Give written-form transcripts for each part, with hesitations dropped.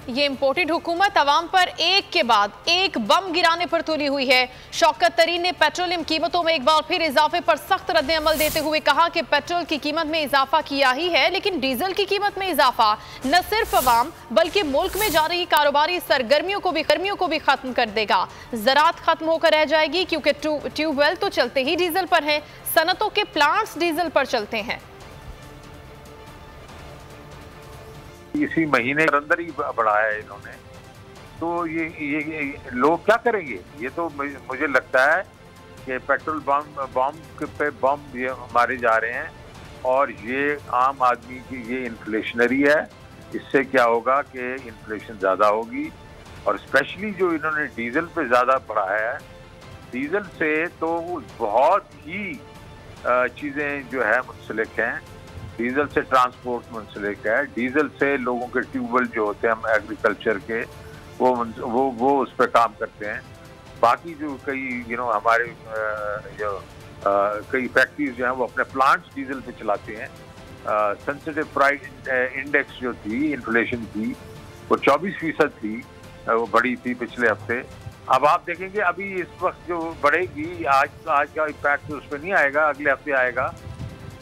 ये इम्पोर्टेड हुकूमत अवाम पर एक के बाद एक बम गिराने पर तुली हुई है। शौकत तरीन ने पेट्रोलियम कीमतों में एक बार फिर इजाफे पर सख्त रद्द-ए-अमल देते हुए कहा कि पेट्रोल की कीमत में इजाफा किया ही है, लेकिन डीजल की कीमत में इजाफा न सिर्फ अवाम बल्कि मुल्क में जारी कारोबारी सरगर्मियों को भी खत्म कर देगा। ज़राअत खत्म होकर रह जाएगी क्योंकि ट्यूबवेल तो चलते ही डीजल पर है, सनतों के प्लांट्स डीजल पर चलते हैं। इसी महीने के अंदर ही बढ़ाया है इन्होंने, तो ये लोग क्या करेंगे? ये तो मुझे लगता है कि पेट्रोल बम पे बम ये मारे जा रहे हैं और ये आम आदमी की ये इन्फ्लेशनरी है। इससे क्या होगा कि इन्फ्लेशन ज़्यादा होगी और स्पेशली जो इन्होंने डीजल पे ज़्यादा बढ़ाया है, डीजल से तो बहुत ही चीज़ें जो है मुंसलिक हैं। डीजल से ट्रांसपोर्ट मुंसलिक है, डीजल से लोगों के ट्यूबवेल जो होते हैं हम एग्रीकल्चर के वो उस पर काम करते हैं। बाकी जो कई हमारे कई फैक्ट्रीज जो हैं वो अपने प्लांट्स डीजल पे चलाते हैं। सेंसिटिव प्राइस इंडेक्स जो थी इन्फ्लेशन की वो 24% थी, वो बढ़ी थी पिछले हफ्ते। अब आप देखेंगे अभी इस वक्त जो बढ़ेगी, आज का इम्पैक्ट उस पर नहीं आएगा, अगले हफ्ते आएगा।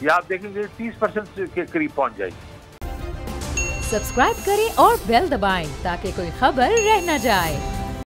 या आप देखेंगे 30% के करीब पहुंच जाएगी। सब्सक्राइब करें और बेल दबाएं ताकि कोई खबर रह न जाए।